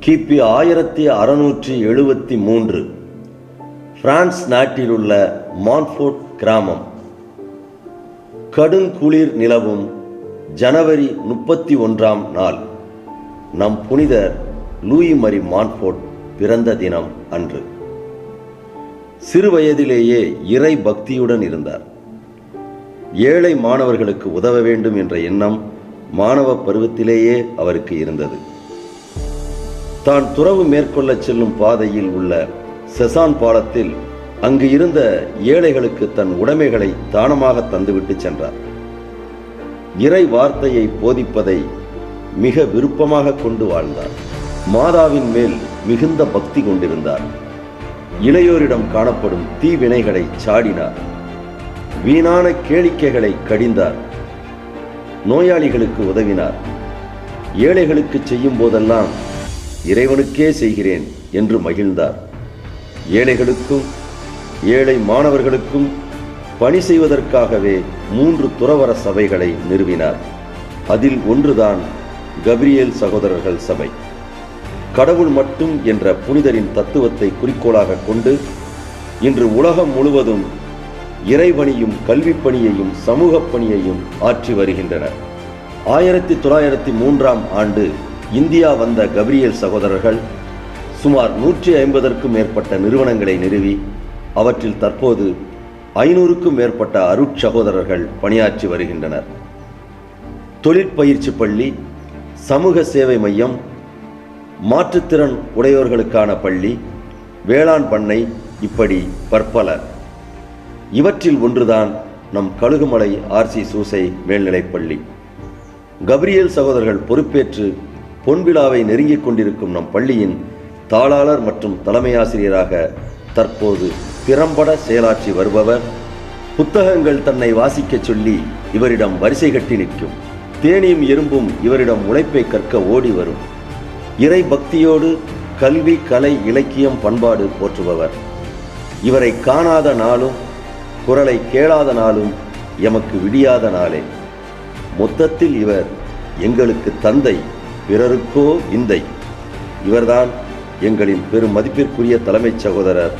கிபி 1673 பிரான்ஸ் நாட்டிலுள்ள மான்ஃபோர்ட் கிராமம். கடுங்குளிர் நிலவும் ஜனவரி 31ஆம் நாள் நம் புனிதர் லூயி மரி மான்ஃபோர்ட் பிறந்த தினம் அன்று. சிறுவயதிலேயே இறை பக்தியுடன் இருந்தார். ஏழை மாணவர்களுக்கு உதவ வேண்டும் என்ற எண்ணம் மாணவ பருவத்திலேயே அவருக்கு இருந்தது. தான் துறவு மேற்கொள்ள செல்லும் பாதையில் உள்ள செசான் பாலத்தில் அங்கு இருந்த ஏழைகளுக்கு தன் உடைமைகளை தானமாக தந்துவிட்டு சென்றார். இறை வார்த்தையை போதிப்பதை மிக விருப்பமாக கொண்டு வாழ்ந்தார். மாதாவின் மேல் மிகுந்த பக்தி கொண்டிருந்தார். இளையோரிடம் காணப்படும் தீவினைகளை சாடினார். வீணான கேளிக்கைகளை கடிந்தார். நோயாளிகளுக்கு உதவினார். ஏழைகளுக்கு செய்யும் போதெல்லாம் இறைவனுக்கே செய்கிறேன் என்று மகிழ்ந்தார். ஏழைகளுக்கும் ஏழை மாணவர்களுக்கும் பணி செய்வதற்காகவே 3 துறவற சபைகளை நிறுவினார். அதில் ஒன்றுதான் கபிரியேல் சகோதரர்கள் சபை. கடவுள் மட்டும் என்ற புனிதரின் தத்துவத்தை குறிக்கோளாக கொண்டு இன்று உலகம் முழுவதும் இறைபணியும் கல்வி பணியையும் சமூக பணியையும் ஆற்றி வருகின்றனர். 1903ஆம் ஆண்டு இந்தியா வந்த கபிரியேல் சகோதரர்கள் சுமார் 150க்கும் மேற்பட்ட நிறுவனங்களை நிறுவி அவற்றில் தற்போது 500க்கும் மேற்பட்ட அருட்சகோதரர்கள் பணியாற்றி வருகின்றனர். தொழிற்பயிற்சி பள்ளி, சமூக சேவை மையம், மாற்றுத்திறன் உடையோர்களுக்கான பள்ளி, வேளாண் பண்ணை, இப்படி பற்பல. இவற்றில் ஒன்றுதான் நம் கழுகுமலை ஆர்சி சூசை மேல்நிலைப்பள்ளி. கபிரியேல் சகோதரர்கள் பொறுப்பேற்று பொன்விழாவை நெருங்கிக் கொண்டிருக்கும் நம் பள்ளியின் தாளாளர் மற்றும் தலைமையாசிரியராக தற்போது திறம்பட செயலாற்றி வருபவர். புத்தகங்கள் தன்னை வாசிக்கச் சொல்லி இவரிடம் வரிசை கட்டி நிற்கும். தேனியும் எறும்பும் இவரிடம் உழைப்பை கற்க ஓடி வரும். இறை பக்தியோடு கல்வி, கலை, இலக்கியம், பண்பாடு போற்றுபவர். இவரை காணாத நாளும் குரலை கேளாத நாளும் எமக்கு விடியாத நாளே. மொத்தத்தில் இவர் எங்களுக்கு தந்தை, பிறருக்கோ விந்தை. இவர்தான் எங்களின் பெரும் மதிப்பிற்குரிய தலைமைச் சகோதரர்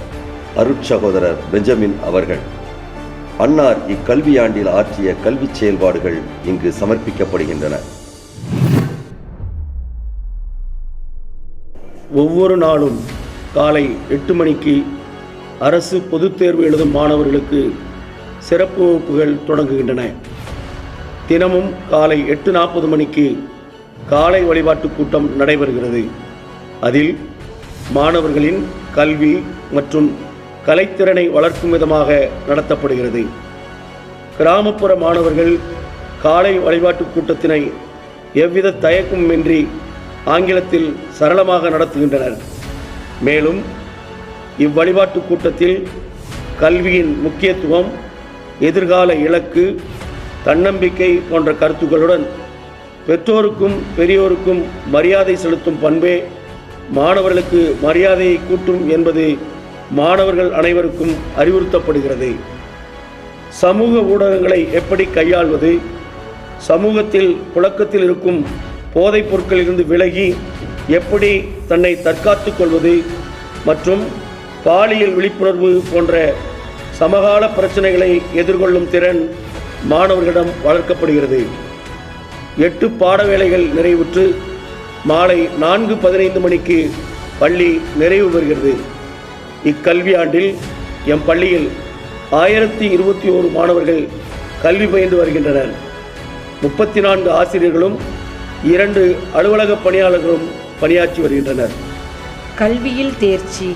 அருட்சகோதரர் பெஞ்சமின் அவர்கள். அன்னார் இக்கல்வியாண்டில் ஆற்றிய கல்வி செயல்பாடுகள் இங்கு சமர்ப்பிக்கப்படுகின்றன. ஒவ்வொரு நாளும் காலை 8 மணிக்கு அரசு பொதுத் தேர்வு எழுதும் மாணவர்களுக்கு சிறப்பு வகுப்புகள் தொடங்குகின்றன. தினமும் காலை 8:40 மணிக்கு காலை வழிபாட்டு கூட்டம் நடைபெறுகிறது. அதில் மாணவர்களின் கல்வி மற்றும் கலைத்திறனை வளர்க்கும் விதமாக நடத்தப்படுகிறது. கிராமப்புற மாணவர்கள் காலை வழிபாட்டு கூட்டத்தினை எவ்வித தயக்கமின்றி ஆங்கிலத்தில் சரளமாக நடத்துகின்றனர். மேலும் இவ்வழிபாட்டு கூட்டத்தில் கல்வியின் முக்கியத்துவம், எதிர்கால இலக்கு, தன்னம்பிக்கை போன்ற கருத்துக்களுடன் பெற்றோருக்கும் பெரியோருக்கும் மரியாதை செலுத்தும் பண்பே மாணவர்களுக்கு மரியாதையை கூட்டும் என்பது மாணவர்கள் அனைவருக்கும் அறிவுறுத்தப்படுகிறது. சமூக ஊடகங்களை எப்படி கையாள்வது, சமூகத்தில் புழக்கத்தில் இருக்கும் போதைப் பொருட்களிலிருந்து விலகி எப்படி தன்னை தற்காத்துக் கொள்வது மற்றும் பாலியல் விழிப்புணர்வு போன்ற சமகால பிரச்சனைகளை எதிர்கொள்ளும் திறன் மாணவர்களிடம் வளர்க்கப்படுகிறது. 8 பாட வேளைகள் நிறைவுற்று மாலை 4:15 மணிக்கு பள்ளி நிறைவு பெறுகிறது. இக்கல்வியாண்டில் எம் பள்ளியில் 1021 மாணவர்கள் கல்வி பயின்று வருகின்றனர். 34 ஆசிரியர்களும் 2 அலுவலக பணியாளர்களும் பணியாற்றி வருகின்றனர். கல்வியில் தேர்ச்சி.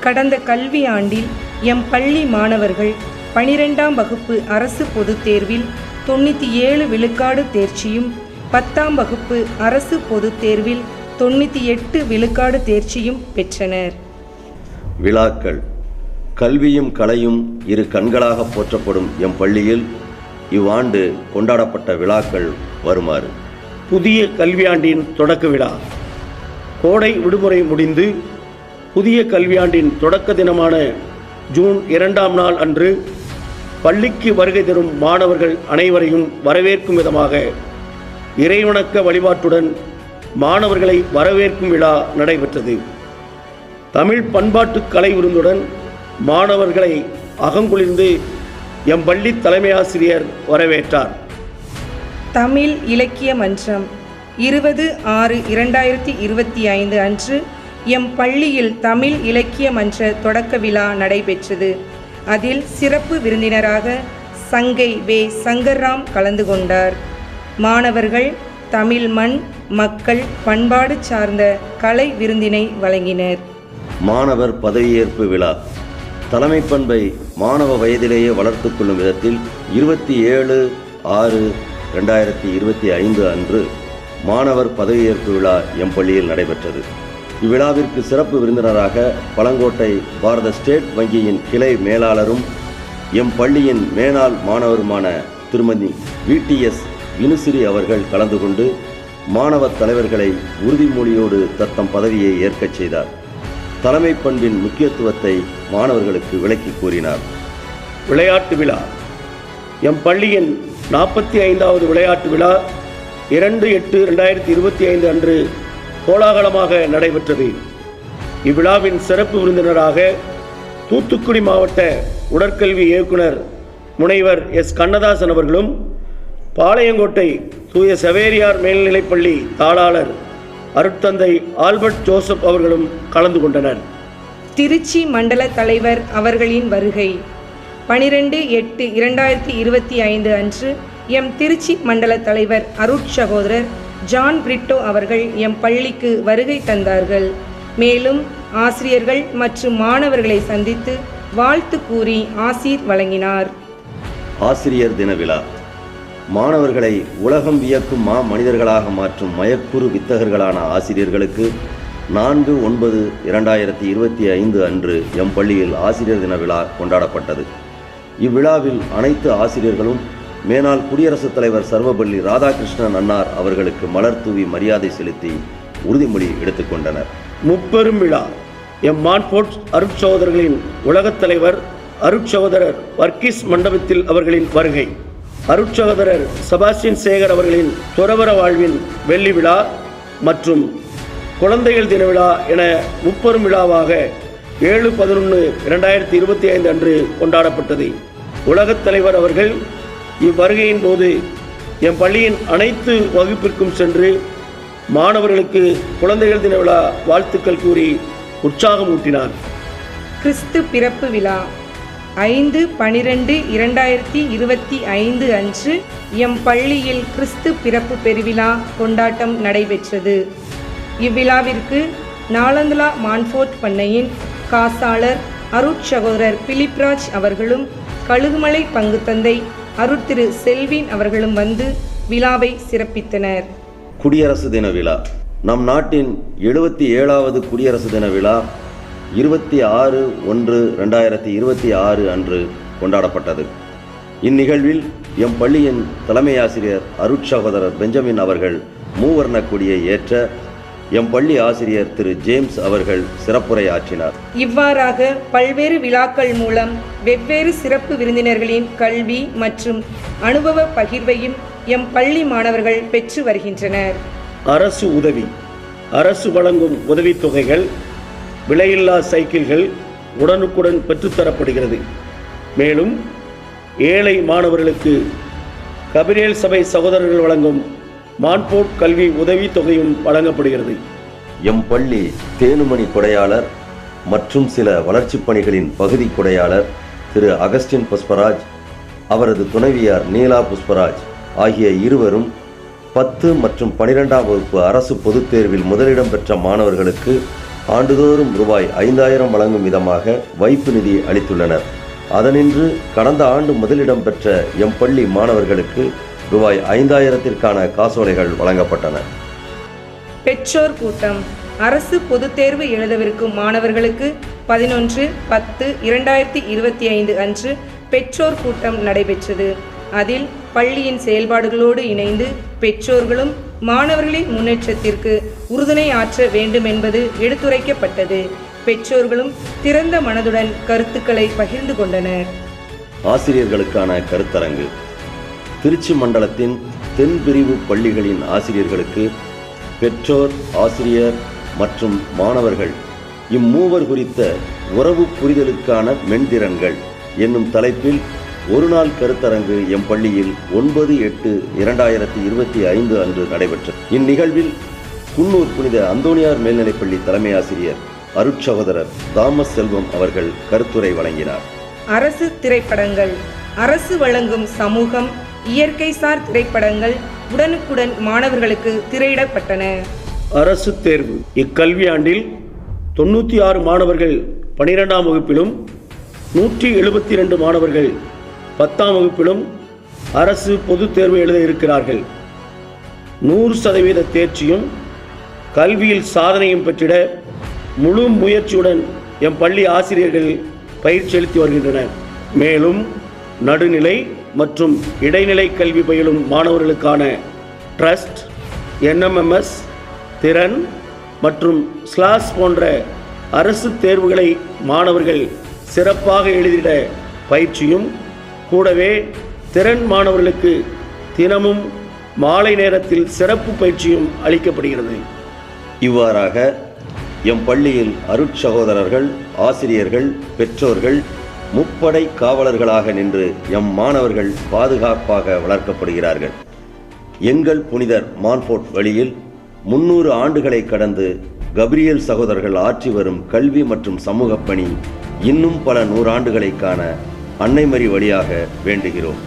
கடந்த கல்வி ஆண்டில் எம் பள்ளி மாணவர்கள் 12ஆம் வகுப்பு அரசு பொதுத் தேர்வில் 97 விழுக்காடு தேர்ச்சியும், 10ஆம் வகுப்பு அரசு பொதுத் தேர்வில் 98 விழுக்காடு தேர்ச்சியும் பெற்றனர். விழாக்கள். கல்வியும் கலையும் இரு கண்களாக போற்றப்படும் எம் பள்ளியில் இவ்வாண்டு கொண்டாடப்பட்ட விழாக்கள் வருமாறு. புதிய கல்வியாண்டின் தொடக்க விழா. கோடை விடுமுறை முடிந்து புதிய கல்வியாண்டின் தொடக்க தினமான ஜூன் 2ஆம் நாள் அன்று பள்ளிக்கு வருகை தரும் மாணவர்கள் அனைவரையும் வரவேற்கும் விதமாக இறைவணக்க வழிபாட்டுடன் மாணவர்களை வரவேற்கும் விழா நடைபெற்றது. தமிழ் பண்பாட்டு கலை விருந்துடன் மாணவர்களை அகங்குளிர்ந்து எம் பள்ளி தலைமை ஆசிரியர் வரவேற்றார். தமிழ் இலக்கிய மன்றம் 20/6/2025 அன்று எம் பள்ளியில் தமிழ் இலக்கிய மன்ற தொடக்க விழா நடைபெற்றது. அதில் சிறப்பு விருந்தினராக சங்கை வே. சங்கர்ராம் கலந்து கொண்டார். மாணவர்கள் தமிழ் மண், மக்கள், பண்பாடு சார்ந்த கலை விருந்தினை வழங்கினர். மாணவர் பதவியேற்பு விழா தலைமை பண்பை மாணவ வயதிலேயே வளர்த்து கொள்ளும் விதத்தில் 27/6/2025 அன்று மாணவர் பதவியேற்பு விழா எம் பள்ளியில் நடைபெற்றது. இவ்விழாவிற்கு சிறப்பு விருந்தினராக பழங்கோட்டை பாரத ஸ்டேட் வங்கியின் கிளை மேலாளரும் எம் பள்ளியின் மேனாள் மாணவருமான திருமதி VTS வினுசிறி அவர்கள் கலந்து கொண்டு மாணவ தலைவர்களை உறுதிமொழியோடு தத்தம் பதவியை ஏற்கச் செய்தார். தலைமை பண்பின் முக்கியத்துவத்தை மாணவர்களுக்கு விளக்கி கூறினார். விளையாட்டு விழா எம் பள்ளியின் 45வது விளையாட்டு விழா 2/8/2025 அன்று கோலாகலமாக நடைபெற்றது. இவ்விழாவின் சிறப்பு விருந்தினராக தூத்துக்குடி மாவட்ட உடற்கல்வி இயக்குனர் முனைவர் S. கண்ணதாசன் அவர்களும், பாளையங்கோட்டை தூய சவேரியார் மேல்நிலைப்பள்ளி தாளாளர் அருட்தந்தை ஆல்பர்ட் ஜோசப் அவர்களும் கலந்து கொண்டனர். திருச்சி மண்டல தலைவர் அவர்களின் வருகை 12/8/2025 அன்று எம் திருச்சி மண்டல தலைவர் அருட்சகோதரர் ஜான் பிரிட்டோ அவர்கள் எம் பள்ளிக்கு வருகை தந்தார்கள். மேலும் ஆசிரியர்கள் மற்றும் மாணவர்களை சந்தித்து வாழ்த்து கூறி ஆசீர் வழங்கினார். ஆசிரியர் தின விழா மாணவர்களை உலகம் வியக்கும் மனிதர்களாக மாற்றும் மயக்குறு வித்தகர்களான ஆசிரியர்களுக்கு 4/9/2025 அன்று எம் பள்ளியில் ஆசிரியர் தின விழா கொண்டாடப்பட்டது. இவ்விழாவில் அனைத்து ஆசிரியர்களும் மேனாள் குடியரசுத் தலைவர் சர்வபள்ளி ராதாகிருஷ்ணன் அன்னார் அவர்களுக்கு மலர் தூவி மரியாதை செலுத்தி உறுதிமொழி எடுத்துக்கொண்டனர். முப்பெரும் விழா எம் மான்ஃபோர்ட் அருட்சகோதரர்களின் உலகத் தலைவர் அருட்சகோதரர் வர்க்கீஸ் மண்டபத்தில் அவர்களின் வருகை, அருட்சகோதரர் செபாஸ்டியன் சேகர் அவர்களின் துறவற வாழ்வின் வெள்ளி விழா மற்றும் குழந்தைகள் தின விழா என முப்பெரும் விழாவாக 7/11/2025 அன்று கொண்டாடப்பட்டது. உலகத் தலைவர் அவர்கள் இவ்வருகையின் போது எம் பள்ளியின் அனைத்து வகுப்பிற்கும் சென்று மாணவர்களுக்கு குழந்தைகள் தின விழா வாழ்த்துக்கள் கூறி உற்சாகமூட்டினார். கிறிஸ்து பிறப்பு விழா 5/12/2025 அன்று எம் பள்ளியில் கிறிஸ்து பிறப்பு பெருவிழா கொண்டாட்டம் நடைபெற்றது. இவ்விழாவிற்கு நாலந்தலா மான்ஃபோர்ட் பண்ணையின் காசாளர் அருட்சகோதரர் பிலிப்ராஜ் அவர்களும் கழுகுமலை பங்கு தந்தை அருட்திரு செல்வின் அவர்களும் வந்து விழாவை சிறப்பித்தனர். குடியரசு தின விழா நம் நாட்டின் 77வது குடியரசு தின விழா 26/1/2026 அன்று கொண்டாடப்பட்டது. இந்நிகழ்வில் எம் பள்ளியின் தலைமை ஆசிரியர் அருட்சகோதரர் பெஞ்சமின் அவர்கள் மூவர்ண கொடியை ஏற்ற எம் பள்ளி ஆசிரியர் திரு ஜேம்ஸ் அவர்கள் சிறப்புரை ஆற்றினார். இவ்வாறாக பல்வேறு விழாக்கள் மூலம் வெவ்வேறு சிறப்பு விருந்தினர்களின் கல்வி மற்றும் அனுபவ பகிர்வையும் எம் பள்ளி மாணவர்கள் பெற்று வருகின்றனர். அரசு உதவி அரசு வழங்கும் உதவித்தொகைகள், விலையில்லா சைக்கிள்கள் உடனுக்குடன் பெற்றுத்தரப்படுகிறது. மேலும் ஏழை மாணவர்களுக்கு கபிரியல் சபை சகோதரர்கள் வழங்கும் மான்ஃபோர்ட் கல்வி உதவித் தொகையும் வழங்கப்படுகிறது. எம் பள்ளி தேனுமணி கொடையாளர் மற்றும் சில வளர்ச்சிப் பணிகளின் பகுதி கொடையாளர் திரு அகஸ்டின் புஷ்பராஜ், அவரது துணைவியார் நீலா புஷ்பராஜ் ஆகிய இருவரும் 10 மற்றும் 12ஆம் வகுப்பு அரசு பொதுத் தேர்வில் முதலிடம் பெற்ற மாணவர்களுக்கு ஆண்டுதோறும் ரூபாய் 5000 வழங்கும் விதமாக வைப்பு நிதி அளித்துள்ளனர். அதனின்று கடந்த ஆண்டு முதலிடம் பெற்ற எம் பள்ளி மாணவர்களுக்கு ரூபாய் 5000த்திற்கான காசோலைகள் வழங்கப்பட்டன. பெற்றோர் கூட்டம் அரசு பொதுத் தேர்வு எழுதவிருக்கும் மாணவர்களுக்கு 11/10/2025 அன்று பெற்றோர் கூட்டம் நடைபெற்றது. அதில் பள்ளியின் செயல்பாடுகளோடு இணைந்து பெற்றோர்களும் மாணவர்களின் முன்னேற்றத்திற்கு உறுதுணை ஆற்ற வேண்டும் என்பது எடுத்துரைக்கப்பட்டது. பெற்றோர்களும் திறந்த மனதுடன் கருத்துக்களை பகிர்ந்து கொண்டனர். ஆசிரியர்களுக்கான கருத்தரங்கு திருச்சி மண்டலத்தின் தென் பிரிவு பள்ளிகளின் ஆசிரியர்களுக்கு பெற்றோர், ஆசிரியர் மற்றும் மாணவர்கள் இம்மூவர் குறித்த உறவு புரிதலுக்கான மென்திறன்கள் என்னும் தலைப்பில் ஒருநாள் கருத்தரங்கு எம் பள்ளியில் 9/8/2025 அன்று நடைபெற்றது. இந்நிகழ்வில் குன்னூர் புனித அந்தோணியார் மேல்நிலைப்பள்ளி தலைமை ஆசிரியர் அருட்சகோதரர் தாமஸ் செல்வம் அவர்கள் கருத்துரை வழங்கினார். அரசு திரைப்படங்கள். அரசு வழங்கும் சமூகம், இயற்கைசார் திரைப்படங்கள் உடனுக்குடன் மாணவர்களுக்கு திரையிடப்பட்டன. அரசு தேர்வு. இக்கல்வியாண்டில் 96 மாணவர்கள் 12ஆம் வகுப்பிலும் 172 மாணவர்கள் 10ஆம் வகுப்பிலும் அரசு பொதுத் தேர்வு எழுத இருக்கிறார்கள். 100% தேர்ச்சியும் கல்வியில் சாதனையும் பெற்றிட முழு முயற்சியுடன் எம் பள்ளி ஆசிரியர்கள் பயிற்சி அளித்து வருகின்றனர். மேலும் நடுநிலை மற்றும் இடைநிலை கல்வி பயிலும் மாணவர்களுக்கான ட்ரஸ்ட், NMMS, திறன் மற்றும் ஸ்லாஸ் போன்ற அரசு தேர்வுகளை மாணவர்கள் சிறப்பாக எழுதிட பயிற்சியும், கூடவே திறன் மாணவர்களுக்கு தினமும் மாலை நேரத்தில் சிறப்பு பயிற்சியும் அளிக்கப்படுகிறது. இவ்வாறாக எம் பள்ளியில் அருட்சகோதரர்கள், ஆசிரியர்கள், பெற்றோர்கள் முப்படை காவலர்களாக நின்று எம் மாணவர்கள் பாதுகாப்பாக வளர்க்கப்படுகிறார்கள். எங்கள் புனிதர் மான்ஃபோர்ட் வழியில் 300 ஆண்டுகளை கடந்து கபிரியல் சகோதரர்கள் ஆற்றி வரும் கல்வி மற்றும் சமூகப் பணி இன்னும் பல 100 ஆண்டுகளை காண அன்னை மரி வழியாக வேண்டுகிறோம்.